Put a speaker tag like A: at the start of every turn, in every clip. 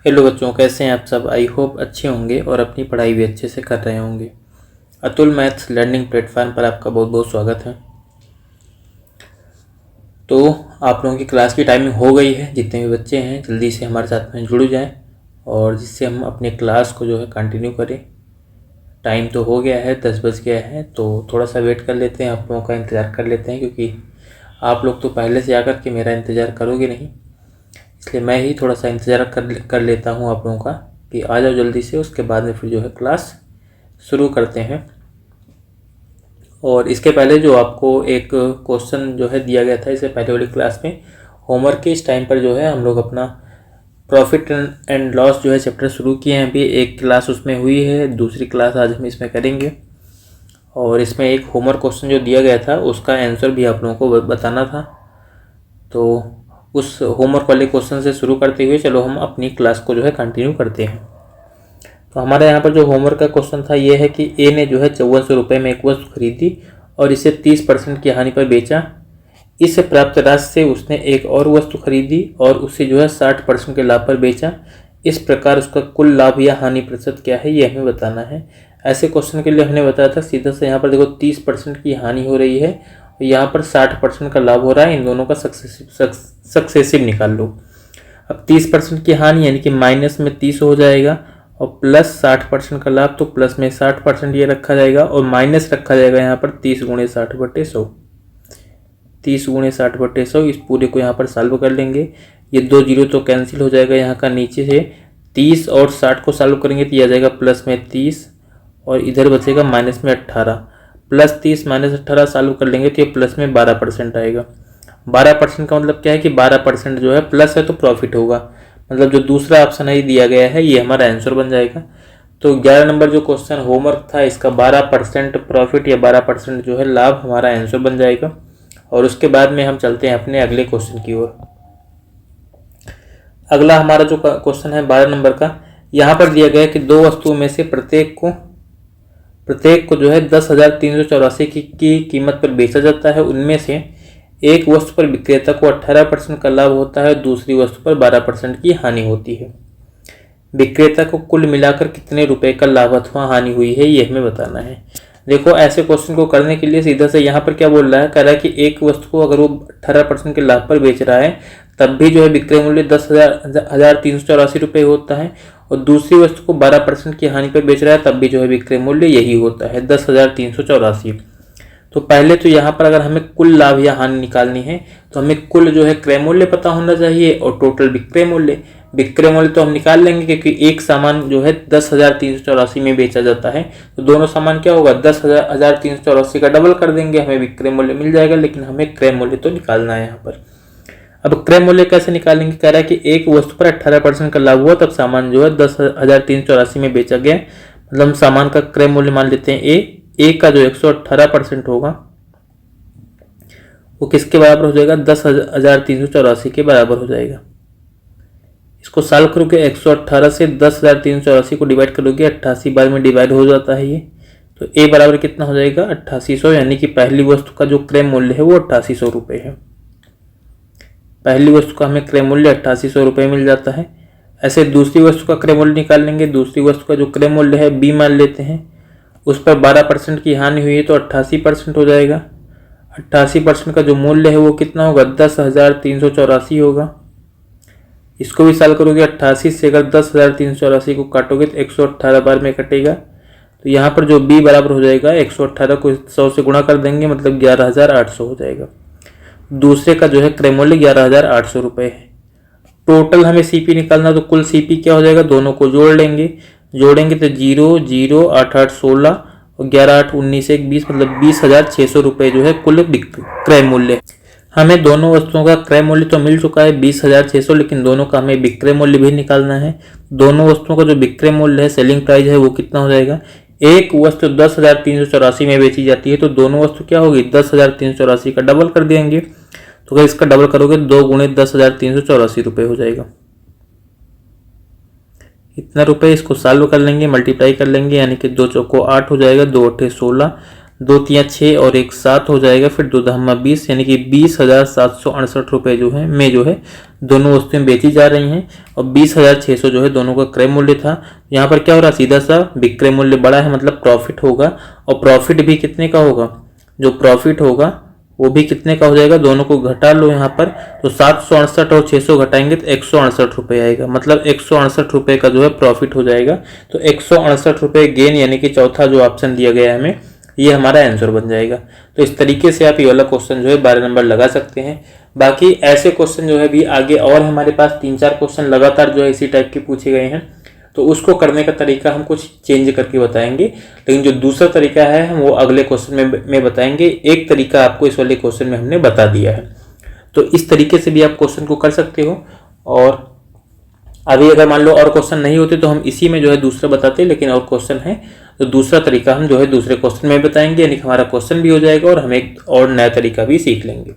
A: Hello बच्चों, कैसे हैं आप सब। आई होप अच्छे होंगे और अपनी पढ़ाई भी अच्छे से कर रहे होंगे। अतुल मैथ्स लर्निंग प्लेटफॉर्म पर आपका बहुत बहुत स्वागत है। तो आप लोगों की क्लास की टाइमिंग हो गई है। जितने भी बच्चे हैं जल्दी से हमारे साथ में जुड़ जाएं और जिससे हम अपने क्लास को जो है कंटिन्यू करें। टाइम तो हो गया है, 10 बज गया है, तो थोड़ा सा वेट कर लेते हैं, आप लोगों का इंतज़ार कर लेते हैं, क्योंकि आप लोग तो पहले से आकर के मेरा इंतज़ार करोगे नहीं, इसलिए मैं ही थोड़ा सा इंतज़ार कर लेता हूँ आप लोगों का कि आ जाओ जल्दी से। उसके बाद में फिर जो है क्लास शुरू करते हैं। और इसके पहले जो आपको एक क्वेश्चन जो है दिया गया था इससे पहले वाली क्लास में, होमवर्क के इस टाइम पर जो है हम लोग अपना प्रॉफिट एंड लॉस जो है चैप्टर शुरू किए हैं। अभी एक क्लास उसमें हुई है, दूसरी क्लास आज हम इसमें करेंगे। और इसमें एक होमवर्क क्वेश्चन जो दिया गया था उसका आंसर भी आप लोगों को बताना था। तो उस होमवर्क वाले क्वेश्चन से शुरू करते हुए चलो हम अपनी क्लास को जो है कंटिन्यू करते हैं। तो हमारे यहाँ पर जो होमवर्क का क्वेश्चन था ये है कि ए ने जो है 5400 रुपये में एक वस्तु खरीदी और इसे 30% की हानि पर बेचा। इससे प्राप्त राशि से उसने एक और वस्तु खरीदी और उसे जो है 60% के लाभ पर बेचा। इस प्रकार उसका कुल लाभ या हानि प्रतिशत क्या है ये हमें बताना है। ऐसे क्वेश्चन के लिए हमने बताया था सीधा से, यहाँ पर देखो 30% की हानि हो रही है और यहाँ पर 60% का लाभ हो रहा है। इन दोनों का सक्सेसिव निकाल लो। अब 30% की हानि यानी कि माइनस में 30 हो जाएगा और प्लस 60% का लाभ, तो प्लस में 60% ये रखा जाएगा और माइनस रखा जाएगा यहाँ पर 30 गुणे 60/100। 30 गुणे 60/100 इस पूरे को यहाँ पर सॉल्व कर लेंगे। ये 2 जीरो तो कैंसिल हो जाएगा यहाँ का, नीचे से 30 और 60 को सॉल्व करेंगे तो यह आ जाएगा प्लस में 30 और इधर बचेगा माइनस में 18। प्लस 30 माइनस 18 सॉल्व कर लेंगे तो ये प्लस में 12% आएगा। 12% का मतलब क्या है कि 12% जो है प्लस है तो प्रॉफिट होगा, मतलब जो दूसरा ऑप्शन है दिया गया है ये हमारा आंसर बन जाएगा। तो 11 नंबर जो क्वेश्चन होमवर्क था इसका 12% प्रॉफिट या 12% जो है लाभ हमारा आंसर बन जाएगा। और उसके बाद में हम चलते हैं अपने अगले क्वेश्चन की ओर। अगला हमारा जो क्वेश्चन है 12 नंबर का, यहाँ पर दिया गया है कि दो वस्तुओं में से प्रत्येक को जो है 10,384 की कीमत पर बेचा जाता है। उनमें से एक वस्तु पर विक्रेता को 18% का लाभ होता है, दूसरी वस्तु पर 12% की हानि होती है। विक्रेता को कुल मिलाकर कितने रुपए का लाभ अथवा हानि हुई है ये हमें बताना है। देखो ऐसे क्वेश्चन को करने के लिए सीधा से यहाँ पर क्या बोल रहा है, कह रहा है कि एक वस्तु को अगर वो 18% के लाभ पर बेच रहा है तब भी जो है विक्रय मूल्य 10,384 रुपये होता है, और दूसरी वस्तु को 12% की हानि पर बेच रहा है तब भी जो है विक्रय मूल्य यही होता है 10,384। तो पहले तो यहाँ पर अगर हमें कुल लाभ या हानि निकालनी है तो हमें कुल जो है क्रय मूल्य पता होना चाहिए और टोटल विक्रय मूल्य। विक्रय मूल्य तो हम निकाल लेंगे क्योंकि एक सामान जो है 10,384 में बेचा जाता है, तो दोनों सामान क्या होगा 10,384 का डबल कर देंगे, हमें विक्रय मूल्य मिल जाएगा। लेकिन हमें क्रय मूल्य तो निकालना है यहाँ पर। अब क्रय मूल्य कैसे निकालेंगे, कह रहा है कि एक वस्तु पर 18% का लाभ हुआ तब सामान जो है 10,384 में बेचा गया, मतलब सामान का क्रय मूल्य मान लेते हैं ए का जो 118% होगा वो किसके बराबर हो जाएगा 10,384 के बराबर हो जाएगा। इसको सॉल्व करोगे 118 से 10,384 को डिवाइड करोगे 88 बार में डिवाइड हो जाता है ये, तो ए बराबर कितना हो जाएगा 8800, यानी कि पहली वस्तु का जो क्रय मूल्य है वो 8800 रुपये है। पहली वस्तु का हमें क्रय मूल्य 8800 रुपये मिल जाता है। ऐसे दूसरी वस्तु का क्रय मूल्य निकाल लेंगे। दूसरी वस्तु का जो क्रय मूल्य है बी मान लेते हैं, उस पर 12% की हानि हुई है तो 88% हो जाएगा। 88% का जो मूल्य है वो कितना होगा 10,384 होगा। इसको भी सॉल्व करोगे 88 से अगर 10,384 को काटोगे तो 118 बार में कटेगा, तो यहाँ पर जो b बराबर हो जाएगा 118 को 100 से गुणा कर देंगे, मतलब 11,800 हो जाएगा। दूसरे का जो है क्रय मूल्य 11,800 रुपये है। टोटल हमें सीपी निकालना, तो कुल सीपी क्या हो जाएगा, दोनों को जोड़ेंगे तो 0 0 8 8 16 और 11 8 19 1 20, मतलब 20,600 रुपये जो है कुल क्रय मूल्य। हमें दोनों वस्तुओं का क्रय मूल्य तो मिल चुका है 20,600, लेकिन दोनों का हमें विक्रय मूल्य भी निकालना है। दोनों वस्तुओं का जो विक्रय मूल्य है सेलिंग प्राइस है वो कितना हो जाएगा, एक वस्तु 10,384 में बेची जाती है तो दोनों वस्तु क्या होगी 10,384 का डबल कर देंगे, तो अगर इसका डबल करोगे 2 गुणे 10,384 रुपये हो जाएगा। इतना रुपये, इसको सॉल्व कर लेंगे, मल्टीप्लाई कर लेंगे, यानी कि 2 चौको 8 हो जाएगा, 2 8 16, 2 तियां 6 और 1 7 हो जाएगा, फिर 2 दहमा 20 यानी कि 20,768 रुपये जो है में जो है दोनों वस्तुएं बेची जा रही हैं और 20,600 जो है दोनों का क्रय मूल्य था। यहाँ पर क्या हो रहा है, सीधा सा विक्रय मूल्य बड़ा है मतलब प्रॉफिट होगा, और प्रॉफिट भी कितने का होगा, जो प्रॉफिट होगा वो भी कितने का हो जाएगा, दोनों को घटा लो यहाँ पर, तो 768 और 600 घटाएंगे तो 168 रुपये आएगा, मतलब 168 रुपये का जो है प्रॉफिट हो जाएगा। तो 168 रुपये गेन यानी कि चौथा जो ऑप्शन दिया गया है हमें, ये हमारा आंसर बन जाएगा। तो इस तरीके से आप ये वाला क्वेश्चन जो है 12 नंबर लगा सकते हैं। बाकी ऐसे क्वेश्चन जो है भी आगे और हमारे पास 3-4 क्वेश्चन लगातार जो है इसी टाइप के पूछे गए हैं, तो उसको करने का तरीका हम कुछ चेंज करके बताएंगे, लेकिन जो दूसरा तरीका है हम वो अगले क्वेश्चन में बताएंगे। एक तरीका आपको इस वाले क्वेश्चन में हमने बता दिया है, तो इस तरीके से भी आप क्वेश्चन को कर सकते हो। और अभी अगर मान लो और क्वेश्चन नहीं होते तो हम इसी में जो है दूसरा बताते, लेकिन और क्वेश्चन है तो दूसरा तरीका हम जो है दूसरे क्वेश्चन में बताएंगे, यानी कि हमारा क्वेश्चन भी हो जाएगा और हम एक और नया तरीका भी सीख लेंगे।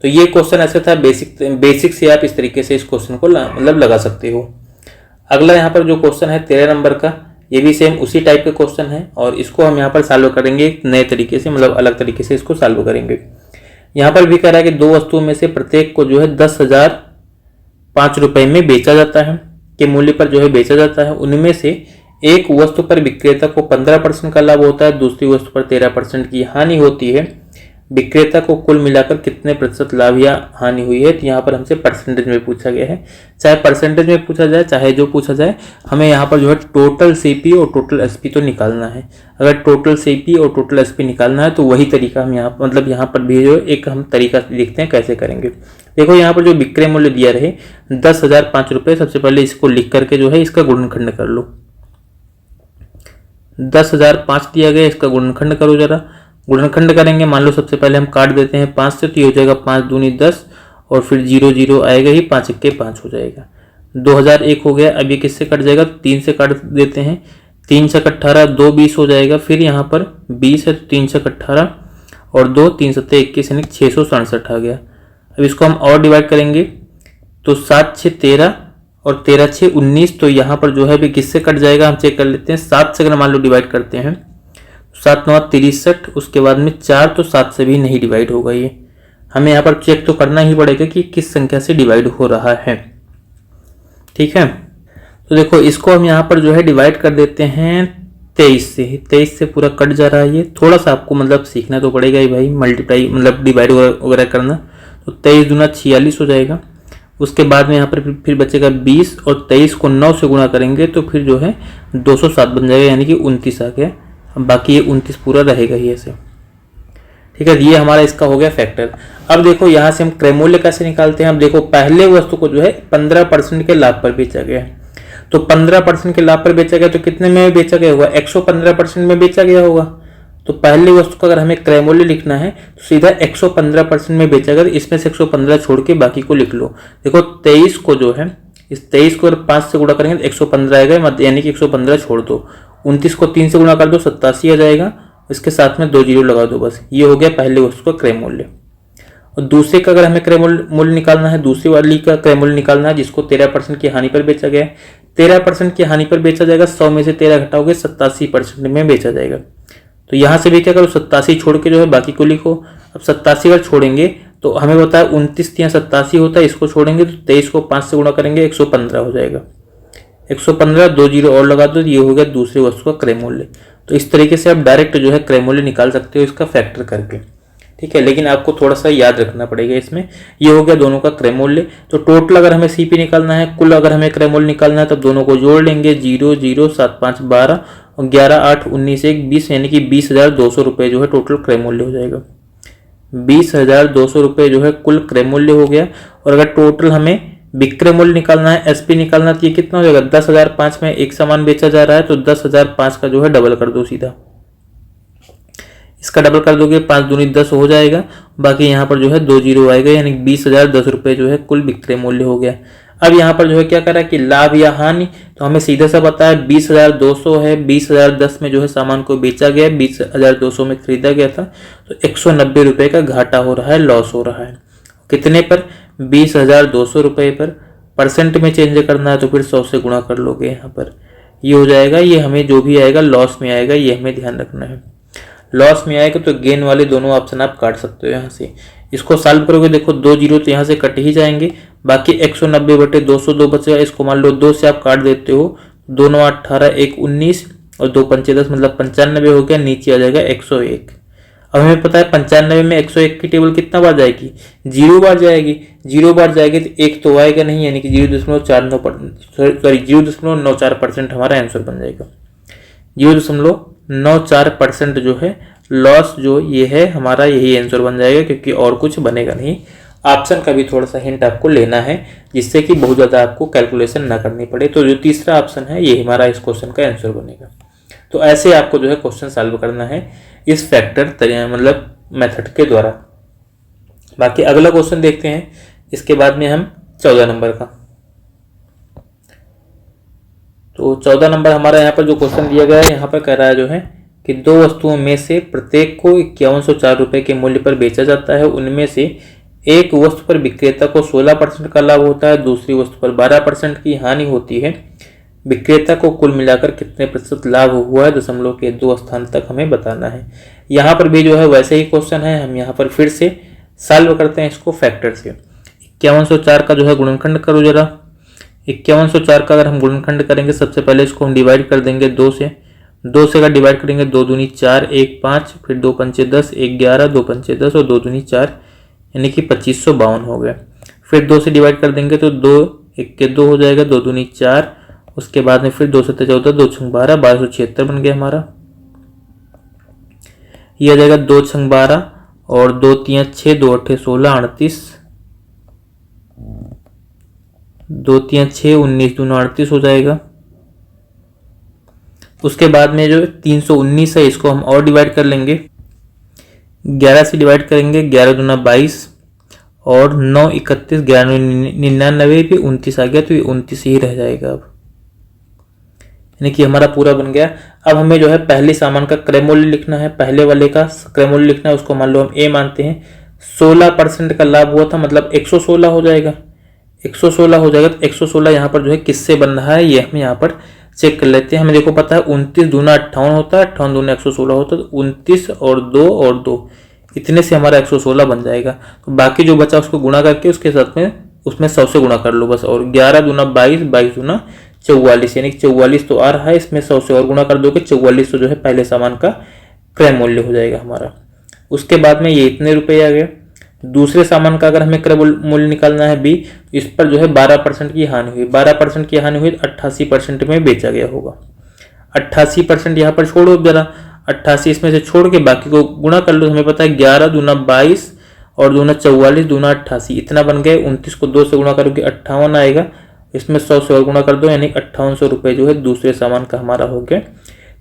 A: तो ये क्वेश्चन ऐसा था, बेसिक से आप इस तरीके से इस क्वेश्चन को मतलब लगा सकते हो। अगला यहाँ पर जो क्वेश्चन है 13 नंबर का, ये भी सेम उसी टाइप के क्वेश्चन है और इसको हम यहाँ पर सॉल्व करेंगे एक नए तरीके से, मतलब अलग तरीके से इसको सॉल्व करेंगे। यहाँ पर भी कह रहा है कि 2 वस्तुओं में से प्रत्येक को जो है 10,005 रुपये में बेचा जाता है, के मूल्य पर जो है बेचा जाता है। उनमें से एक वस्तु पर विक्रेता को 15% का लाभ होता है, दूसरी वस्तु पर 13% की हानि होती है। विक्रेता को कुल मिलाकर कितने प्रतिशत लाभ या हानि हुई है, तो यहाँ पर हमसे परसेंटेज में पूछा गया है। चाहे परसेंटेज में पूछा जाए चाहे जो पूछा जाए, हमें यहाँ पर जो है टोटल सीपी और टोटल एसपी तो निकालना है। अगर टोटल सीपी और टोटल एसपी निकालना है तो वही तरीका हम यहाँ मतलब यहाँ पर भी जो एक हम तरीका देखते हैं कैसे करेंगे। देखो यहाँ पर जो विक्रय मूल्य दिया रहे 10,005 रुपये, सबसे पहले इसको लिख करके जो है इसका गुणनखंड कर लो। 10,005 दिया गया, इसका गुणनखंड करो जरा। गुणनखंड करेंगे, मान लो सबसे पहले हम काट देते हैं 5 से, तो ये हो जाएगा 5 दूनी 10 और फिर 0 0 आएगा ही, 5 1 5 हो जाएगा। 2001 हो गया। अब ये किससे कट जाएगा, 3 से काट देते हैं, 3 से 18 2 20 हो जाएगा। फिर यहाँ पर 20 है तो 3 से 18 और 2 3 7 21 यानी 667 आ गया। अब इसको हम और डिवाइड करेंगे तो 7 6 13 और 13 6 19, तो यहाँ पर जो है भी किससे कट जाएगा हम चेक कर लेते हैं। 7 से अगर मान लो डिवाइड करते हैं 7 9 63, उसके बाद में 4, तो 7 से भी नहीं डिवाइड होगा। ये हमें यहाँ पर चेक तो करना ही पड़ेगा कि किस संख्या से डिवाइड हो रहा है, ठीक है। तो देखो इसको हम यहाँ पर जो है डिवाइड कर देते हैं 23 से। 23 से पूरा कट जा रहा है। ये थोड़ा सा आपको मतलब सीखना तो पड़ेगा ही भाई, मल्टीप्लाई मतलब डिवाइड वगैरह करना। तो 23 दूना 46 हो जाएगा। उसके बाद में यहाँ पर फिर बचेगा 20 और 23 को 9 से गुणा करेंगे तो फिर जो है 207 बन जाएगा, यानी कि 29 आ गया। बाकी ये 29 पूरा रहेगा ही ऐसे, ठीक है। ये हमारा इसका हो गया फैक्टर। अब देखो यहाँ से हम क्रय मूल्य कैसे निकालते हैं। अब देखो पहले वस्तु को जो है 15% के लाभ पर बेचा गया है, तो 15% के लाभ पर बेचा गया तो कितने में बेचा गया होगा, 115% में बेचा गया होगा। तो पहले वस्तु का अगर हमें क्रय मूल्य लिखना है तो सीधा 115% में बेचा गया, इसमें से 115 छोड़ के बाकी को लिख लो। देखो 23 को जो है, इस 23 को अगर 5 से गुणा करेंगे तो 115 आएगा, यानी कि 115 छोड़ दो। 29 को 3 से गुणा कर दो, 87 आ जाएगा। इसके साथ में 2 जीरो लगा दो, बस ये हो गया पहले वस्तु का क्रय मूल्य। और दूसरे का अगर हमें क्रय मूल्य निकालना है, दूसरी वाली का क्रय मूल्य निकालना है जिसको 13% की हानि पर बेचा गया है। 13% की हानि पर बेचा जाएगा, 100 में से 13 घटाओगे 87% में बेचा जाएगा। तो यहाँ से भी क्या करो, 87 छोड़ के जो है बाकी को लिखो। अब 87 अगर छोड़ेंगे तो हमें बताया 29 या 87 होता है, इसको छोड़ेंगे तो 23 को 5 से गुणा करेंगे 115 हो जाएगा। 115 2 जीरो और लगा दो, ये हो गया दूसरे वस्तु का क्रय मूल्य। तो इस तरीके से आप डायरेक्ट जो है क्रय मूल्य निकाल सकते हो इसका फैक्टर करके, ठीक है। लेकिन आपको थोड़ा सा याद रखना पड़ेगा इसमें। ये हो गया दोनों का क्रय मूल्य। तो टोटल अगर हमें सीपी निकालना है, कुल अगर हमें क्रय मूल्य निकालना है, तब दोनों को जोड़ लेंगे। 0 0 7 5 12 और 11 8 19 1 20, यानी कि 20,200 रुपये जो है टोटल क्रय मूल्य हो जाएगा। 20,200 रुपये जो है कुल क्रय मूल्य हो गया। और अगर टोटल हमें विक्रय मूल्य निकालना है, एसपी निकालना, तो ये कितना हो जाएगा, 10,005 में एक सामान बेचा जा रहा है तो 10,005 का जो है डबल कर दो सीधा। इसका डबल कर दोगे 5 दूनी 10 हो जाएगा। बाकी यहाँ पर जो है 2 जीरो आएगा, यानी 20,010 रुपये जो है कुल विक्रय मूल्य हो गया। अब यहाँ पर जो है क्या करा कि लाभ या हानि, तो हमें सीधा सा पता है 20,200 है। 20,010 में जो है सामान को बेचा गया, 20,200 में खरीदा गया था, तो 190 रुपये का घाटा हो रहा है, लॉस हो रहा है। कितने पर, 20,200 रुपये पर। परसेंट में चेंज करना है तो फिर 100 से गुणा कर लोगे यहाँ पर, ये हो जाएगा। ये हमें जो भी आएगा लॉस में आएगा, ये हमें ध्यान रखना है। लॉस में आएगा तो गेन वाले दोनों ऑप्शन आप काट सकते हो यहाँ से। इसको सॉल्व करोगे, देखो 2 जीरो तो यहाँ से कट ही जाएंगे, बाकी 190/202 बचेगा। इसको मान लो 2 से आप काट देते हो, 2 9 18, 1 19 और 2 पंचे 10, मतलब 95 हो गया, नीचे आ जाएगा 101। अब हमें पता है 95 में 101 की टेबल कितना बार जाएगी, 0 बार जाएगी। 0 बार जाएगी तो एक तो आएगा नहीं, यानी कि 0.94% हमारा आंसर बन जाएगा। 0.94% जो है लॉस जो ये है हमारा, यही आंसर बन जाएगा, क्योंकि और कुछ बनेगा नहीं। ऑप्शन का भी थोड़ा सा हिंट आपको लेना है, जिससे कि बहुत ज़्यादा आपको कैलकुलेशन ना करनी पड़े। तो जो तीसरा ऑप्शन है ये हमारा इस क्वेश्चन का आंसर बनेगा। तो ऐसे आपको जो है क्वेश्चन सॉल्व करना है इस फैक्टर मतलब मेथड के द्वारा। बाकी अगला क्वेश्चन देखते हैं, इसके बाद में हम 14 नंबर का। तो 14 नंबर हमारा यहाँ पर जो क्वेश्चन दिया गया है, यहाँ पर कह रहा है जो है कि 2 वस्तुओं में से प्रत्येक को 5104 रुपये के मूल्य पर बेचा जाता है। उनमें से एक वस्तु पर विक्रेता को 16% का लाभ होता है, दूसरी वस्तु पर 12% की हानि होती है। विक्रेता को कुल मिलाकर कितने प्रतिशत लाभ हुआ है, दशमलव के 2 स्थान तक हमें बताना है। यहाँ पर भी जो है वैसे ही क्वेश्चन है, हम यहाँ पर फिर से सॉल्व करते हैं इसको फैक्टर से। 5104 का जो है गुणनखंड करो जरा। 5104 का अगर हम गुणनखंड करेंगे, सबसे पहले इसको हम डिवाइड कर देंगे 2 से। 2 से अगर डिवाइड करेंगे, 2 दूनी 4, 1 5, फिर 2 पंचे 10, 1 11, 2 पंचे 10 और 2 दूनी 4, यानी कि 2552 हो गया। फिर 2 से डिवाइड कर देंगे तो 2 1 के 2 हो जाएगा, 2 दूनी 4, उसके बाद में फिर 2 7 14, 2 6 12, 1276 बन गया हमारा। ये आ जाएगा 2 6 12 और 2 3 6, 2 8 16, 38, 2 3 6, 19 2 38 हो जाएगा। उसके बाद में जो 319 है, इसको हम और डिवाइड कर लेंगे। 11 से डिवाइड करेंगे, 11 दूना 22 और 9 31, 11 99 भी 29 आ गया, तो ये 29 ही रह जाएगा अब, यानी कि हमारा पूरा बन गया। अब हमें जो है पहले सामान का क्रय मूल्य लिखना है, पहले वाले का क्रय मूल्य लिखना है, उसको मान लो हम ए मानते हैं। 16% का लाभ हुआ था, मतलब 116 हो जाएगा। 116 हो जाएगा, तो 116 यहाँ पर जो है किससे बन रहा है, ये हम यहाँ पर चेक कर लेते हैं। हमें देखो पता है 29 दूना 58 होता है, 58 दूना 116 होता है, तो 29 और 2 इतने से हमारा 116 बन जाएगा। तो बाकी जो बचा उसको गुणा करके उसके साथ में उसमें 100 से गुणा कर लो बस। और 11 दूना 22, 22 दूना 44, यानी कि 44 तो आ रहा है, इसमें 100 से और गुणा कर दोगे, 44 तो जो है पहले सामान का क्रय मूल्य हो जाएगा हमारा। उसके बाद में ये इतने रुपए आ गए। दूसरे सामान का अगर हमें क्रय मूल्य निकालना है बी, इस पर जो है 12% की हानि हुई। 12% की हानि हुई तो 88% में बेचा गया होगा। 88% यहाँ पर छोड़ो जरा, 88 इसमें से छोड़ के बाकी को गुणा कर लो। हमें पता है 11 दूना 22 और दूना 44, दूना 88, इतना बन गए। 29 को 2 से गुणा करोगे 58 आएगा, इसमें 100 से और गुणा कर दो, यानी 5800 रुपये जो है दूसरे सामान का हमारा हो गया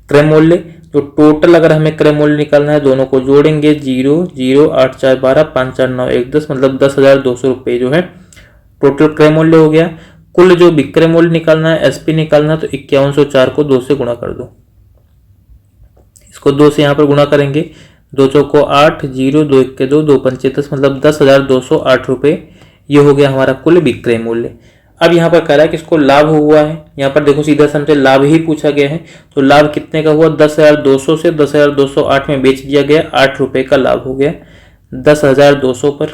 A: क्रय मूल्य। तो टोटल अगर हमें क्रय मूल्य निकालना है, दोनों को जोड़ेंगे, 0 0 8 4 12 5 4 9 1 10, मतलब 10,200 रुपये जो है टोटल क्रय मूल्य हो गया। कुल जो विक्रय मूल्य निकालना है, एसपी निकालना है, तो 5104 को 2 से गुणा कर दो। इसको 2 से यहाँ पर गुणा करेंगे, 2 चौको 8, 0 2 1 के 2, 2 पंचे 10, मतलब 10,208 रुपये ये हो गया हमारा कुल विक्रय मूल्य। अब यहाँ पर कह रहा है कि इसको लाभ हुआ है, यहाँ पर देखो सीधा हमसे लाभ ही पूछा गया है, तो लाभ कितने का हुआ, 10,200 से 10,208 में बेच दिया गया, 8 रुपये का लाभ हो गया 10,200 पर।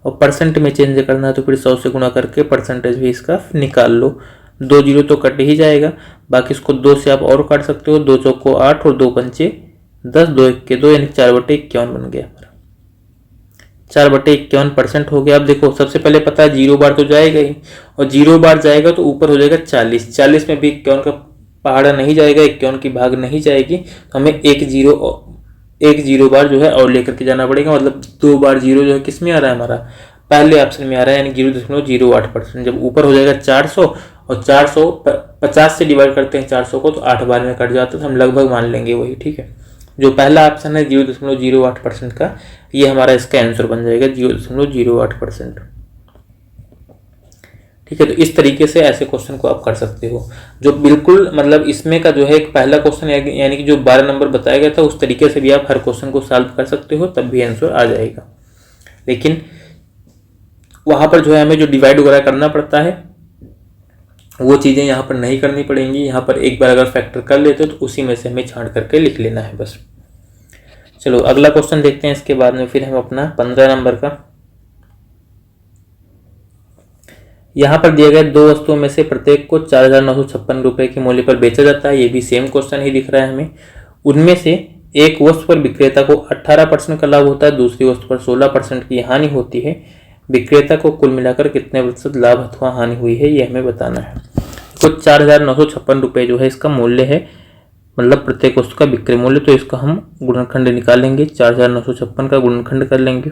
A: और परसेंट में चेंज करना है तो फिर 100 से गुणा करके परसेंटेज भी इसका निकाल लो। 2 जीरो तो कट ही जाएगा, बाकी इसको 2 से आप और काट सकते हो, 2 चौको 8 और 2 पंचे 10, 2 1 के 2, यानी 4/51 बन गया हमारा। 4/51% हो गया। अब देखो सबसे पहले पता है 0 बार तो जाएगा ही, और 0 बार जाएगा तो ऊपर हो जाएगा 40। 40 में भी 51 का पहाड़ा नहीं जाएगा, 51 की भाग नहीं जाएगी, तो हमें एक जीरो बार जो है और लेकर के जाना पड़ेगा। मतलब 2 बार 0 जो है किस में आ रहा है, हमारा पहले ऑप्शन में आ रहा है, यानी 0.08%। जब ऊपर हो जाएगा 400 और 450 से डिवाइड करते हैं 400 को, तो 8 बार में कट जाता है, तो हम लगभग मान लेंगे वही, ठीक है। जो पहला ऑप्शन है 0.08% का, ये हमारा इसका आंसर बन जाएगा 0.08%, ठीक है। तो इस तरीके से ऐसे क्वेश्चन को आप कर सकते हो, जो बिल्कुल मतलब इसमें का जो है एक पहला क्वेश्चन यानी कि जो 12 नंबर बताया गया था, उस तरीके से भी आप हर क्वेश्चन को सॉल्व कर सकते हो, तब भी आंसर आ जाएगा। लेकिन वहां पर जो है हमें जो डिवाइड वगैरह करना पड़ता है, वो चीज़ें यहाँ पर नहीं करनी पड़ेंगी। यहाँ पर एक बार अगर फैक्टर कर लेते हो तो उसी में से हमें छांट करके लिख लेना है बस। चलो अगला क्वेश्चन देखते हैं, इसके बाद में फिर हम अपना 15 नंबर का। यहाँ पर दिए गए दो वस्तुओं में से प्रत्येक को 4,956 रुपए के मूल्य पर बेचा जाता है। ये भी सेम क्वेश्चन ही दिख रहा है हमें। उनमें से एक वस्तु पर विक्रेता को 18% का लाभ होता है, दूसरी वस्तु पर 16% की हानि होती है। विक्रेता को कुल मिलाकर कितने प्रतिशत लाभ अथवा हानि हुई है, ये हमें बताना है। तो 4,956 रुपये जो है इसका मूल्य है, मतलब प्रत्येक वस्तु का विक्रय मूल्य। तो इसका हम गुणनखंड निकालेंगे, 4,956 का गुणनखंड कर लेंगे।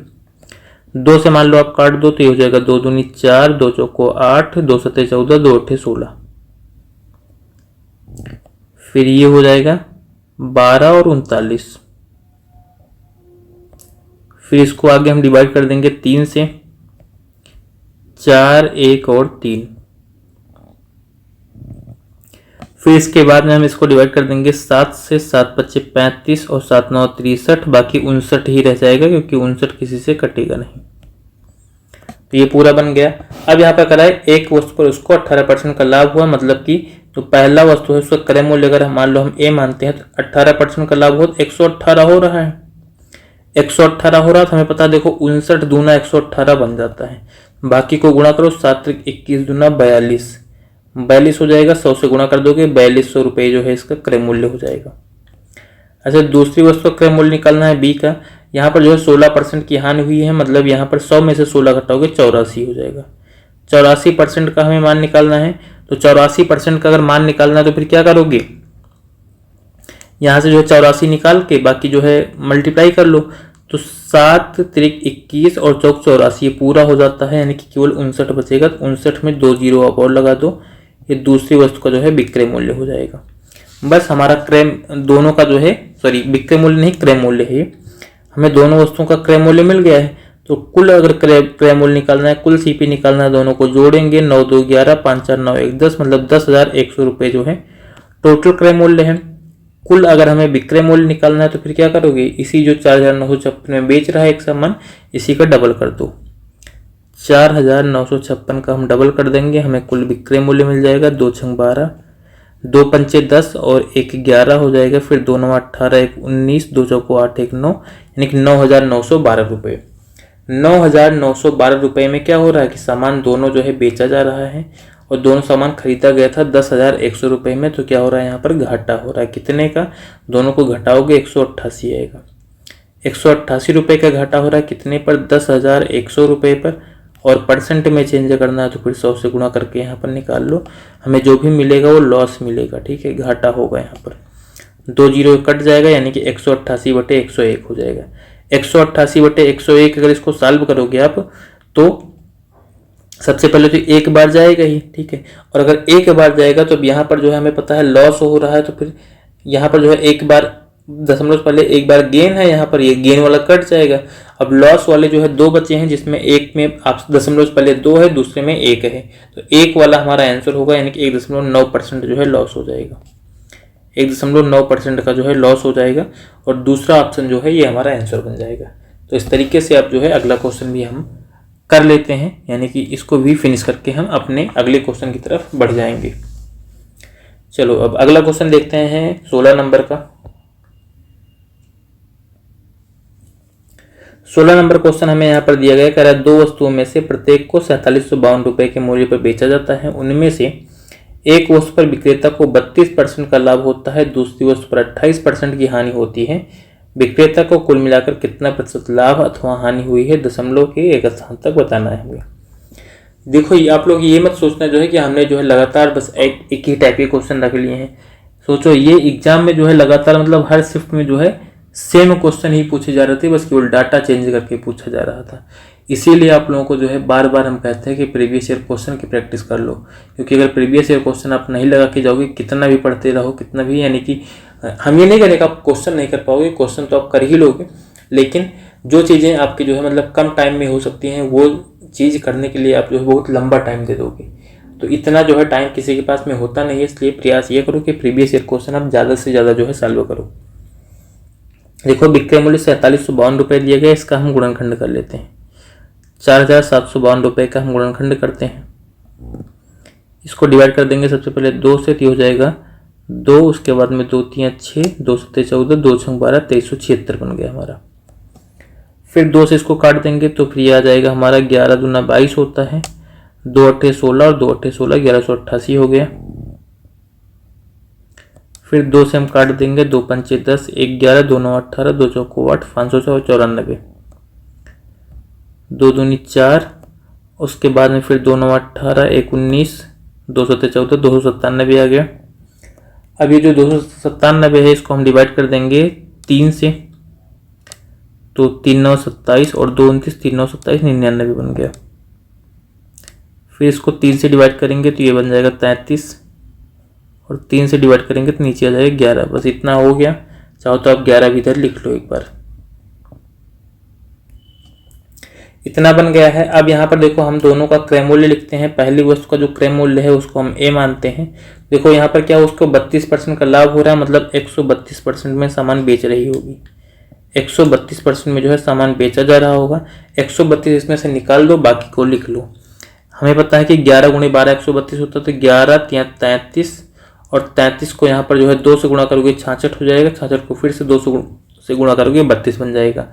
A: 2 से मान लो आप काट दो तो ये हो जाएगा 2 दूनी 4, 2 चौको 8, 2 सत्ते 14, 2 अट्ठे 16। फिर ये हो जाएगा 12 और 39। फिर इसको आगे हम डिवाइड कर देंगे 3 से, 4, 1 और 3। फिर इसके बाद में हम इसको डिवाइड कर देंगे 7 से, 7 पच्चे 35 और 7 9 63, बाकी 59 ही रह जाएगा क्योंकि 59 किसी से कटेगा नहीं। तो ये पूरा बन गया। अब यहाँ पर करा है एक वस्तु पर उसको 18% का लाभ हुआ, मतलब कि जो पहला वस्तु है उसका क्रय मूल्य अगर मान लो हम ए मानते हैं तो 18% का लाभ हो तो 118 हो रहा है। 118 हो रहा तो हमें पता देखो 59 दूना 118 बन जाता है। बाकी को गुणा करो, 7 21 दूना 42 हो जाएगा। 100 से गुणा कर दोगे 4200 रुपये जो है इसका क्रय मूल्य हो जाएगा। अच्छा, दूसरी वस्तु का क्रय मूल्य निकालना है बी का। यहाँ पर जो है 16% की हानि हुई है, मतलब यहाँ पर 100 में से 16 घटाओगे 84 हो जाएगा। 84% का हमें मान निकालना है। तो 84% का अगर मान निकालना है तो फिर क्या करोगे, यहाँ से जो है 84 निकाल के बाकी जो है मल्टीप्लाई कर लो। तो 7 त्रिक 21 और चौक 84, ये पूरा हो जाता है, यानी कि केवल 59 बचेगा। तो 59 में 2 जीरो आप और लगा दो, ये दूसरी वस्तु का जो है विक्रय मूल्य हो जाएगा। बस हमारा क्रय दोनों का जो है, सॉरी विक्रय मूल्य नहीं क्रय मूल्य है, हमें दोनों वस्तुओं का क्रय मूल्य मिल गया है। तो कुल अगर क्रय मूल्य निकालना है, कुल सीपी निकालना है, दोनों को जोड़ेंगे। 9 2 11, 5 4 9 1 10, मतलब 10,100 रुपये जो है टोटल क्रय मूल्य है। कुल अगर हमें विक्रय मूल्य निकालना है तो फिर क्या करोगे, इसी जो 4,956 में बेच रहा है एक सामान, इसी का डबल कर दो। 4,956 का हम डबल कर देंगे, हमें कुल विक्रय मूल्य मिल जाएगा। 2 छंग 12, 2 पंचे 10 और 1 11 हो जाएगा। फिर 2 9 18, 1 19, 2 चौको 8, 1 9, यानी कि 9,912 रुपये। 9,912 रुपये में क्या हो रहा है कि सामान दोनों जो है बेचा जा रहा है और दोनों सामान खरीदा गया था 10,100 रुपये में। तो क्या हो रहा है, यहाँ पर घाटा हो रहा है। कितने का, दोनों को घटाओगे 188 आएगा। 188 रुपये का घाटा हो रहा है कितने पर, 10,100 रुपये पर। और परसेंट में चेंज करना है तो फिर 100 से गुणा करके यहाँ पर निकाल लो, हमें जो भी मिलेगा वो लॉस मिलेगा। ठीक है, घाटा होगा यहाँ पर। 2 जीरो कट जाएगा, यानी कि 188/101 हो जाएगा। 188/101 अगर इसको सॉल्व करोगे आप तो सबसे पहले तो एक बार जाएगा ही। ठीक है, और अगर एक बार जाएगा तो अब यहाँ पर जो है हमें पता है लॉस हो रहा है, तो फिर यहाँ पर जो है एक बार दशमलव पहले एक बार गेन है, यहाँ पर ये गेन वाला कट जाएगा। अब लॉस वाले जो है 2 बचे हैं, जिसमें एक में आप दशमलव पहले 2 है, दूसरे में 1 है। तो 1 वाला हमारा आंसर होगा, यानी कि 1.9% जो है लॉस हो जाएगा। 1.9% का जो है लॉस हो जाएगा और दूसरा ऑप्शन जो है ये हमारा आंसर बन जाएगा। तो इस तरीके से आप जो है अगला क्वेश्चन भी हम कर लेते हैं, यानी कि इसको भी फिनिश करके हम अपने अगले क्वेश्चन की तरफ बढ़ जाएंगे। चलो अब अगला क्वेश्चन देखते हैं 16 नंबर का। 16 नंबर क्वेश्चन हमें यहाँ पर दिया गया, कह रहा है 2 वस्तुओं में से प्रत्येक को 4752 रुपये के मूल्य पर बेचा जाता है। उनमें से एक वस्तु पर विक्रेता को 32% का लाभ होता है, दूसरी वस्तु पर 28% की हानि होती है। विक्रेता को कुल मिलाकर कितना प्रतिशत लाभ अथवा हानि हुई है, दशमलव के एक स्थान तक बताना है हमें। देखो आप लोग ये मत सोचना जो है कि हमने जो है लगातार बस एक ही टाइप के क्वेश्चन रख लिए हैं। सोचो ये एग्जाम में जो है लगातार मतलब हर शिफ्ट में जो है सेम क्वेश्चन ही पूछे जा रहे थे, बस केवल डाटा चेंज करके पूछा जा रहा था। इसीलिए आप लोगों को जो है बार बार हम कहते हैं कि प्रीवियस ईयर क्वेश्चन की प्रैक्टिस कर लो, क्योंकि अगर प्रीवियस ईयर क्वेश्चन आप नहीं लगा के जाओगे, कितना भी पढ़ते रहो कितना भी, यानी कि हम ये नहीं करें कि आप क्वेश्चन नहीं कर पाओगे, क्वेश्चन तो आप कर ही लोगे, लेकिन जो चीज़ें आपकी जो है मतलब कम टाइम में हो सकती हैं वो चीज़ करने के लिए आप जो है बहुत लंबा टाइम दे दोगे। तो इतना जो है टाइम किसी के पास में होता नहीं है, इसलिए प्रयास ये करो कि प्रीवियस ईयर क्वेश्चन आप ज़्यादा से ज़्यादा जो है सॉल्व करो। देखो विक्रय मूल्य 4752 रुपये दिया गया, इसका हम गुणनखंड कर लेते हैं। 4,752 रुपये का हम गुणनखंड करते हैं। इसको डिवाइड कर देंगे सबसे पहले 2 से, तो हो जाएगा 2, उसके बाद में 2 3 6, 2 7 14, 2 6 12, 2376 बन गया हमारा। फिर 2 से इसको काट देंगे तो फिर ये आ जाएगा हमारा 11 दूना 22 होता है, 2 8 16 और 2 8 16, 1188 हो गया। फिर 2 से हम काट देंगे, 2 5 10, 1 11, 2 9 18, 2 चौको 8, 594, 2 दूनी 4, उसके बाद में फिर 2 9 18, 1 19, 2 7 14, 297 आ गया। अब ये जो 297 है इसको हम डिवाइड कर देंगे 3 से, तो 3 9 27 और 2 29, 3 9 27, 99 बन गया। फिर इसको 3 से डिवाइड करेंगे तो ये बन जाएगा 33, और 3 से डिवाइड करेंगे तो नीचे आ जाएगा 11। बस इतना हो गया। चाहो तो आप 11 भी इधर लिख लो एक बार। इतना बन गया है। अब यहाँ पर देखो हम दोनों का क्रय मूल्य लिखते हैं। पहली वस्तु का जो क्रय मूल्य है उसको हम ए मानते हैं। देखो यहाँ पर क्या उसको 32% का लाभ हो रहा है, मतलब 132% में सामान बेच रही होगी। 132% में जो है सामान बेचा जा रहा होगा। 132 इसमें से निकाल दो, बाकी को लिख लो। हमें पता है कि 11 गुणे 12 132 होता है, तो 11 3 33, और 33 को यहाँ पर जो है 2 से गुणा करोगे 66 हो जाएगा। 66 को फिर से 2 से गुणा करोगे 32 बन जाएगा,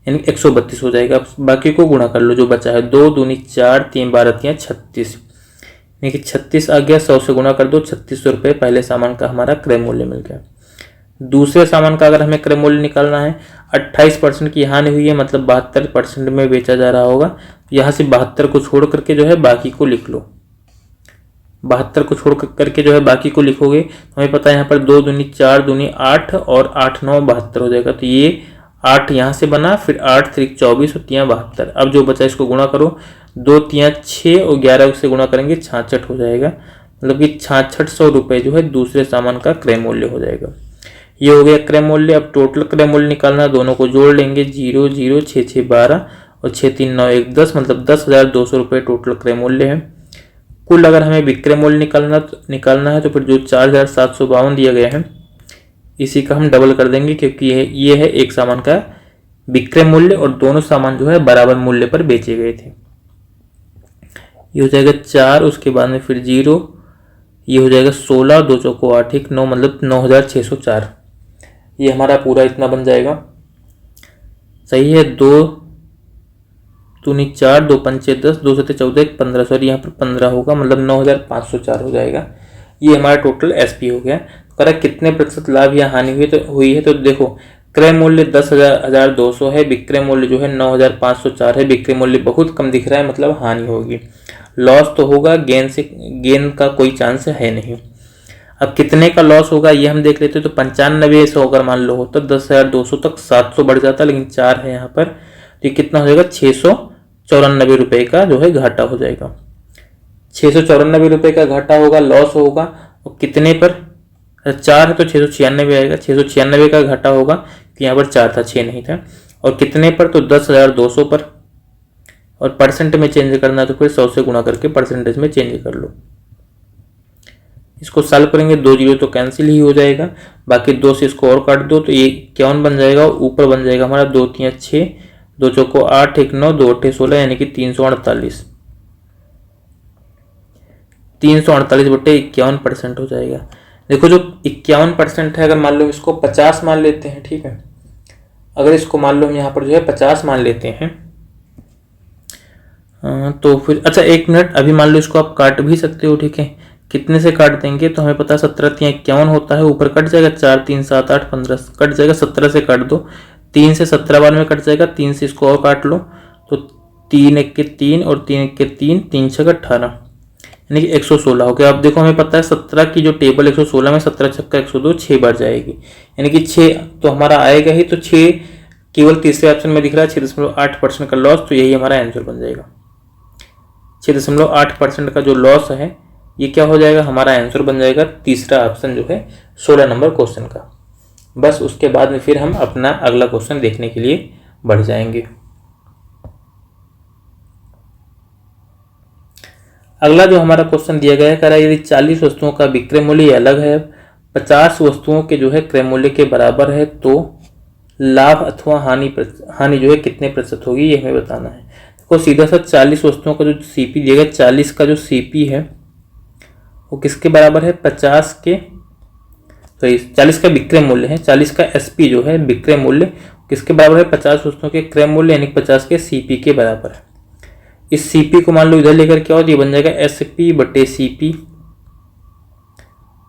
A: यानी 132 हो जाएगा। बाकी को गुणा कर लो जो बचा है, 2 दूनी 4, 3 12 3 36, यानी कि 36 आ गया। 100 से गुणा कर दो, 3600 रुपये पहले सामान का हमारा क्रय मूल्य मिल गया। दूसरे सामान का अगर हमें क्रय मूल्य निकालना है, 28% की हानि हुई है, मतलब 72% में बेचा जा रहा होगा। यहाँ से 72 को छोड़ करके जो है बाकी को लिख लो। 72 को छोड़ करके जो है बाकी को लिखोगे, हमें पता है यहाँ पर 2 दूनी 4 दूनी 8 और 8 9 72 हो जाएगा। तो ये 8 यहाँ से बना, फिर 8 3 24 और 3 72। अब जो बचा इसको गुणा करो, 2 3 6 और 11 से गुणा करेंगे 66 हो जाएगा, मतलब कि 6600 रुपये जो है दूसरे सामान का क्रय मूल्य हो जाएगा। ये हो गया क्रय मूल्य। अब टोटल क्रय मूल्य निकालना, दोनों को जोड़ लेंगे, 0 0 6 6 12 और 6 3 9 1 10, मतलब 10,200 रुपये टोटल क्रय मूल्य है। कुल अगर हमें विक्रय मूल्य निकालना है तो फिर जो 4,752 दिया गया है इसी का हम डबल कर देंगे, क्योंकि ये है एक सामान का विक्रय मूल्य और दोनों सामान जो है बराबर मूल्य पर बेचे गए थे। ये हो जाएगा 4, उसके बाद में फिर 0, ये हो जाएगा 16, 2 चौको 8 1 9, मतलब 9,604। ये हमारा पूरा इतना बन जाएगा। सही है। 2 दूनी 4, 2 5 10, 2 7 14 1 15, सॉरी यहाँ पर 15 होगा, मतलब 9,504 हो जाएगा। ये हमारा टोटल एसपी हो गया। करा कितने प्रतिशत लाभ या हानि हुई है, तो देखो क्रय मूल्य 10,200 है, विक्रय मूल्य जो है 9,504 है। विक्रय मूल्य बहुत कम दिख रहा है, मतलब हानि होगी। लॉस तो होगा, गेन का कोई चांस है नहीं। अब कितने का लॉस होगा ये हम देख लेते हैं। तो 95 से अगर मान लो होता 10,200 तक 700 बढ़ जाता, लेकिन 4 है यहाँ पर, तो ये कितना हो जाएगा 694 रुपये का जो है घाटा हो जाएगा। 694 रुपये का घाटा होगा, लॉस होगा। और कितने पर 4 है तो 696 आएगा, 696 का घाटा होगा, कि यहाँ पर 4 था 6 नहीं था। और कितने पर, तो 10,200 पर। और परसेंट में चेंज करना है तो फिर 100 से गुणा करके परसेंटेज में चेंज कर लो। इसको सॉल्व करेंगे, 2 0 तो कैंसिल ही हो जाएगा, बाकी 2 से इसको और काट दो तो ये 51 बन जाएगा। ऊपर बन जाएगा हमारा 2 3 6, 2 चौको 8 1 9, 2 8 16, यानी कि 348। 348 बटे 51% हो जाएगा। देखो जो 51% है, अगर मान लो इसको 50 मान लेते हैं, ठीक है। अगर इसको मान लो हम यहाँ पर जो है 50 मान लेते हैं, तो फिर अच्छा 1 मिनट, अभी मान लो इसको आप काट भी सकते हो, ठीक है। कितने से काट देंगे, तो हमें पता है 17 3 51 होता है, ऊपर कट जाएगा 4 3 7 8 15 कट जाएगा, 17 से काट दो, 3 से 17 बार में कट जाएगा, 3 से इसको और काट लो, तो 3 1 के 3 और 3 1 के 3, 3 6 18, यानी कि 116 हो गया। अब देखो हमें पता है 17 की जो टेबल 116 में 17 छक्का 102 6 बार जाएगी, यानी कि 6 तो हमारा आएगा ही। तो 6 केवल तीसरे ऑप्शन में दिख रहा है, 6.8% का लॉस, तो यही हमारा आंसर बन जाएगा। 6.8% का जो लॉस है ये क्या हो जाएगा, हमारा आंसर बन जाएगा तीसरा ऑप्शन जो है 16 नंबर क्वेश्चन का। बस उसके बाद में फिर हम अपना अगला क्वेश्चन देखने के लिए बढ़ जाएंगे। अगला जो हमारा क्वेश्चन दिया गया है, कह रहा है यदि 40 वस्तुओं का विक्रय मूल्य अलग है, 50 वस्तुओं के जो है क्रय मूल्य के बराबर है, तो लाभ अथवा हानि जो है कितने प्रतिशत होगी, ये हमें बताना है। देखो सीधा सा 40 वस्तुओं का जो सीपी दिया गया, 40 का जो सीपी है वो किसके बराबर है, 50 के तो इस 40 का विक्रय मूल्य है, 40 का एसपी जो है विक्रय मूल्य किसके बराबर है, 50 वस्तुओं के क्रय मूल्य यानी 50 के सीपी के बराबर है। इस सीपी को मान लो इधर लेकर क्या हो, ये बन जाएगा एसपी बटे सीपी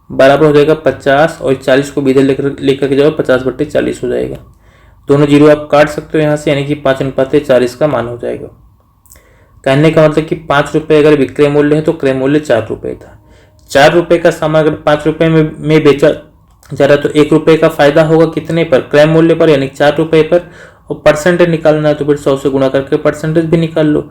A: बराबर हो जाएगा 50, और 40 को भी इधर लेकर के जाओ 50 बटे 40 हो जाएगा। दोनों जीरो आप काट सकते हो यहाँ से, यानी कि 5:4 इसका मान हो जाएगा। कहने का मतलब कि 5 रुपये अगर विक्रय मूल्य है तो क्रय मूल्य 4 रुपये था। 4 रुपये का सामान अगर 5 रुपये में बेचा जा रहा है तो 1 रुपये का फायदा होगा कितने पर, क्रय मूल्य पर, यानी 4 रुपये पर। और परसेंटेज निकालना है तो फिर 100 से गुणा करके परसेंटेज भी निकाल लो।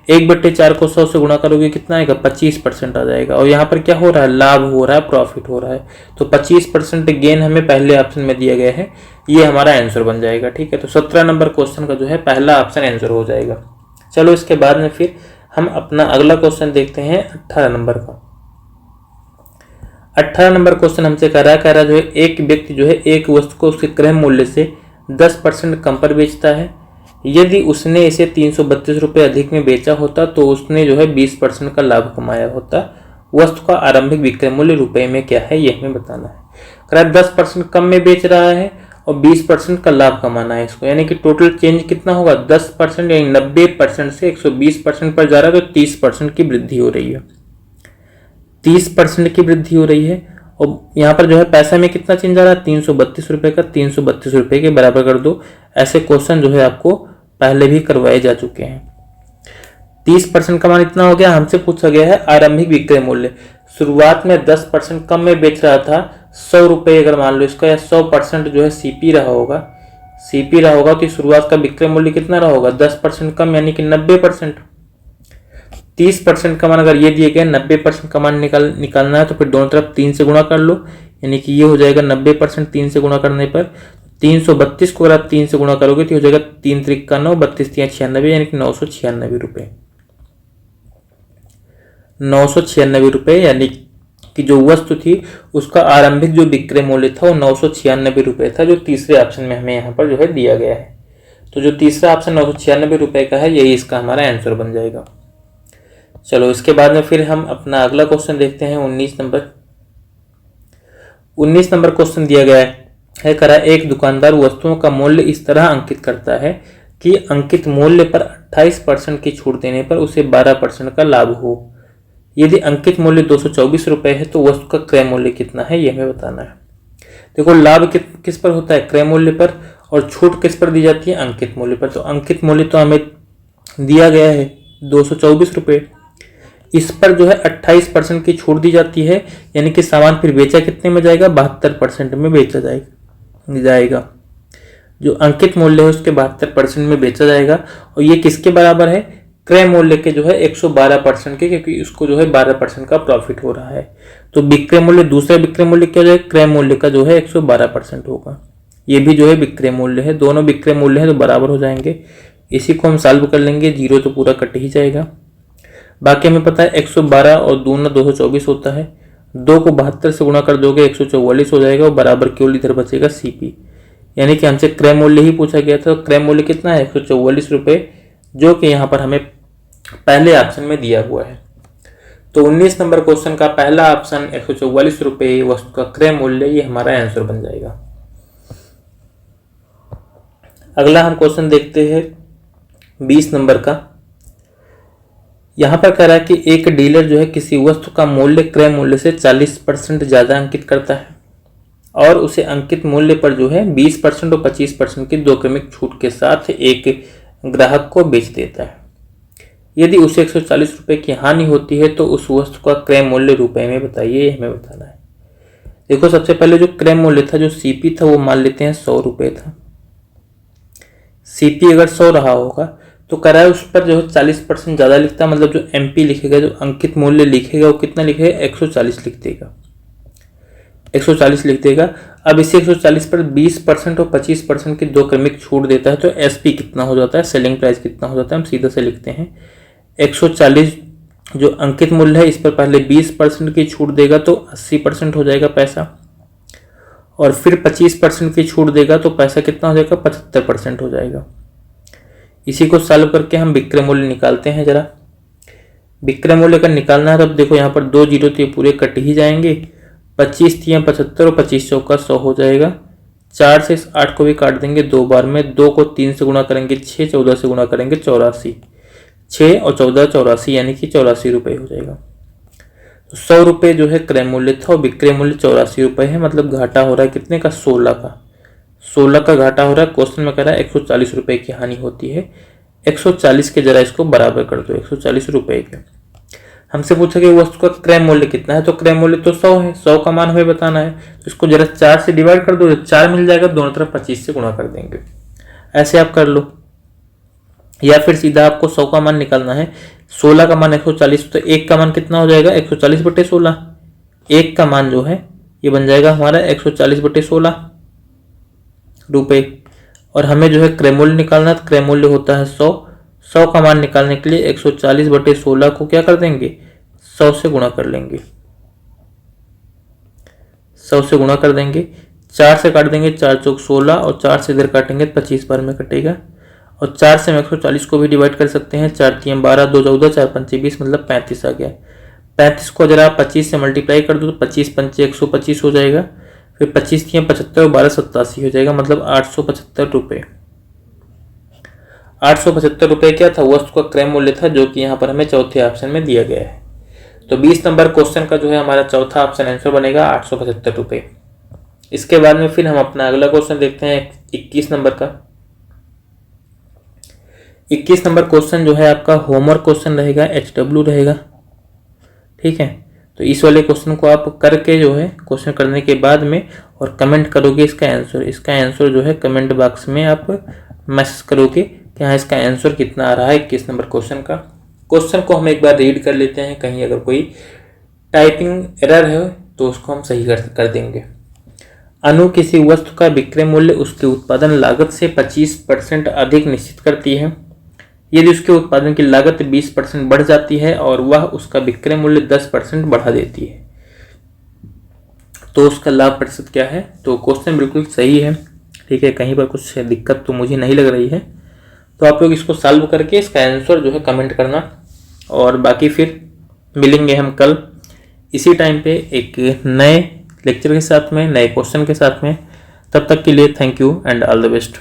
A: 1/4 को 100 से गुणा करोगे कितना आएगा, 25% आ जाएगा। और यहाँ पर क्या हो रहा है, लाभ हो रहा है, प्रॉफिट हो रहा है। तो 25% गेन हमें पहले ऑप्शन में दिया गया है, ये हमारा आंसर बन जाएगा। ठीक है, तो 17 नंबर क्वेश्चन का जो है पहला ऑप्शन आंसर हो जाएगा। चलो इसके बाद में फिर हम अपना अगला क्वेश्चन देखते हैं 18 नंबर का। 18 नंबर क्वेश्चन हमसे कह रहा जो है एक व्यक्ति जो है एक वस्तु को उसके क्रय मूल्य से 10% कम पर बेचता है। यदि उसने इसे 332 रुपये अधिक में बेचा होता तो उसने जो है 20% का लाभ कमाया होता। वस्तु का आरंभिक विक्रय मूल्य रुपए में क्या है, ये हमें बताना है। कह रहा 10% कम में बेच रहा है और 20% का लाभ कमाना है इसको, यानी कि टोटल चेंज कितना होगा, 10% यानी 90% से 120% पर जा रहा है, तो 30% की वृद्धि हो रही है। 30% की वृद्धि हो रही है। और यहाँ पर जो है पैसा में कितना चेंज आ रहा है, 332 रुपये का 332 रुपये के बराबर कर दो। ऐसे क्वेश्चन जो है आपको पहले भी करवाए जा चुके हैं। 30% का मान इतना हो गया, हमसे पूछा गया है आरंभिक विक्रय मूल्य। शुरुआत में 10% कम में बेच रहा था, 100 रुपये अगर मान लो इसका, या 100% जो है सीपी रहा होगा, तो शुरुआत का विक्रय मूल्य कितना रहा होगा, 10% कम यानी कि 90%। 30% का मान अगर ये दिए गए, 90% का मान निकालना है तो फिर दोनों तरफ 3 से गुणा कर लो, यानी कि ये हो जाएगा 90% 3 से गुणा करने पर 332 को अगर आप 3 से गुणा करोगे तो हो जाएगा 3 त्रिक का 9, 32 3 96, यानी कि 996 रुपये। 996 रुपये यानी कि जो वस्तु थी उसका आरंभिक जो विक्रय मूल्य था वो 996 रुपये था, जो तीसरे ऑप्शन में हमें यहाँ पर जो है दिया गया है। तो जो तीसरा ऑप्शन 996 रुपये का है, यही इसका हमारा आंसर बन जाएगा। चलो इसके बाद में फिर हम अपना अगला क्वेश्चन देखते हैं 19 नंबर। 19 नंबर क्वेश्चन दिया गया है, करा एक दुकानदार वस्तुओं का मूल्य इस तरह अंकित करता है कि अंकित मूल्य पर 28% की छूट देने पर उसे 12% का लाभ हो। यदि अंकित मूल्य 224 रुपये है तो वस्तु का क्रय मूल्य कितना है, यह हमें बताना है। देखो लाभ किस पर होता है, क्रय मूल्य पर, और छूट किस पर दी जाती है, अंकित मूल्य पर। तो अंकित मूल्य तो हमें दिया गया है 224 रुपये, इस पर जो है 28% की छूट दी जाती है, यानी कि सामान फिर बेचा कितने में जाएगा, 72% में बेचा जाएगा। जो अंकित मूल्य है उसके 72% में बेचा जाएगा। और ये किसके बराबर है, क्रय मूल्य के जो है 112% के, क्योंकि उसको जो है 12% का प्रॉफिट हो रहा है। तो विक्रय मूल्य, दूसरा विक्रय मूल्य क्या हो जाएगा, क्रय मूल्य का जो है 112% होगा। ये भी जो है विक्रय मूल्य है, दोनों विक्रय मूल्य है तो बराबर हो जाएंगे। इसी को हम सॉल्व कर लेंगे, जीरो तो पूरा कट ही जाएगा। बाकी हमें पता है 112 और दूना 224 होता है, 2 को 72 से गुणा कर दोगे 144 हो जाएगा, और बराबर केवल इधर बचेगा सीपी, यानी कि हमसे क्रय मूल्य ही पूछा गया था। क्रय मूल्य कितना है, 144 रुपये, जो कि यहाँ पर हमें पहले ऑप्शन में दिया हुआ है। तो 19 नंबर क्वेश्चन का पहला ऑप्शन 144 रुपये वस्तु का क्रय मूल्य, ये हमारा आंसर बन जाएगा। अगला हम क्वेश्चन देखते हैं 20 नंबर का। यहाँ पर कह रहा है कि एक डीलर जो है किसी वस्तु का मूल्य क्रय मूल्य से 40% ज़्यादा अंकित करता है और उसे अंकित मूल्य पर जो है 20% और 25% की दो क्रमिक छूट के साथ एक ग्राहक को बेच देता है। यदि उसे 140 रुपये की हानि होती है तो उस वस्तु का क्रय मूल्य रुपए में बताइए, हमें बताना है। देखो सबसे पहले जो क्रय मूल्य था, जो सीपी था, वो मान लेते हैं 100 रुपये था। सीपी अगर 100 रहा होगा तो कह रहा है उस पर जो है 40% ज़्यादा लिखता है, मतलब जो एमपी लिखेगा, जो अंकित मूल्य लिखेगा, वो कितना लिखेगा, 140 लिख देगा, 140 लिख देगा। अब इसे 140 पर 20% और 25% की दो क्रमिक छूट देता है तो एसपी कितना हो जाता है, सेलिंग प्राइस कितना हो जाता है, हम सीधा से लिखते हैं 140 जो अंकित मूल्य है इस पर पहले 20% की छूट देगा तो 80% हो जाएगा पैसा, और फिर 25% की छूट देगा तो पैसा कितना हो जाएगा, 75% हो जाएगा। इसी को सॉल्व करके हम विक्रय मूल्य निकालते हैं। जरा विक्रय मूल्य का निकालना है, तब देखो यहाँ पर 2 जीरो तो ये पूरे कट ही जाएंगे, 25 तियाँ 75 और 25 चौका 100 हो जाएगा। 4 से इस 8 को भी काट देंगे 2 बार में, 2 को 3 से गुणा करेंगे 6, 14 से गुणा करेंगे 84, 6 और 14 84, यानी कि 84 रुपये हो जाएगा। तो 100 रुपये जो है क्रय मूल्य था और विक्रय मूल्य 84 रुपये है, मतलब घाटा हो रहा है कितने का, 16 का। 16 का घाटा हो रहा है। क्वेश्चन में कह रहा है 140 रुपये की हानि होती है। 140 के जरा इसको बराबर कर दो, 140 रुपये के। हमसे पूछा कि वस्तु का क्रय मूल्य कितना है, तो क्रय मूल्य तो 100 है, 100 का मान हमें बताना है, तो इसको जरा 4 से डिवाइड कर दो, 4 मिल जाएगा, दोनों तरफ 25 से गुणा कर देंगे। ऐसे आप कर लो, या फिर सीधा आपको 100 का मान निकालना है, 16 का मान 140, तो 1 का मान कितना हो जाएगा, 140/16। 1 का मान जो है ये बन जाएगा हमारा 140/16 रुपये। और हमें जो है क्रय मूल्य निकालना है, तो क्रय मूल्य होता है 100। 100 का मान निकालने के लिए 140/16 को क्या कर देंगे, 100 से गुणा कर लेंगे, 100 से गुणा कर देंगे। 4 से काट देंगे, 4 चौक 16, और 4 से इधर काटेंगे 25 बार में कटेगा। और 4 से हम 140 को भी डिवाइड कर सकते हैं, 4 तियाँ 12, 2 14, 4 पंचे 20, मतलब 35 आ गया। 35 को जरा 25 से मल्टीप्लाई कर दो, तो 25 पंचे 125 हो जाएगा। फिर 25 तियाँ 75 और 12 87 हो जाएगा, मतलब 875 रुपये। 875 रुपये क्या था, वस्तु का क्रय मूल्य था, जो कि यहाँ पर हमें चौथे ऑप्शन में दिया गया है। तो 20 नंबर क्वेश्चन का जो है हमारा चौथा ऑप्शन आंसर बनेगा 875 रुपये। इसके बाद में फिर हम अपना अगला क्वेश्चन देखते हैं 21 नंबर का। 21 नंबर क्वेश्चन जो है आपका होमवर्क क्वेश्चन रहेगा, HW रहेगा, ठीक है। तो इस वाले क्वेश्चन को आप करके जो है क्वेश्चन करने के बाद में और कमेंट करोगे इसका आंसर। इसका आंसर जो है कमेंट बॉक्स में आप मैसेज करोगे कि हाँ इसका आंसर कितना आ रहा है 21 नंबर क्वेश्चन का। क्वेश्चन को हम एक बार रीड कर लेते हैं, कहीं अगर कोई टाइपिंग एरर है तो उसको हम सही कर देंगे। अनु किसी वस्तु का विक्रय मूल्य उसके उत्पादन लागत से 25% अधिक निश्चित करती है। यदि उसके उत्पादन की लागत 20% बढ़ जाती है और वह उसका विक्रय मूल्य 10% बढ़ा देती है, तो उसका लाभ प्रतिशत क्या है। तो क्वेश्चन बिल्कुल सही है, ठीक है, कहीं पर कुछ दिक्कत तो मुझे नहीं लग रही है। तो आप लोग इसको सॉल्व करके इसका आंसर जो है कमेंट करना, और बाकी फिर मिलेंगे हम कल इसी टाइम पे एक नए लेक्चर के साथ में, नए क्वेश्चन के साथ में। तब तक के लिए thank you and all the best.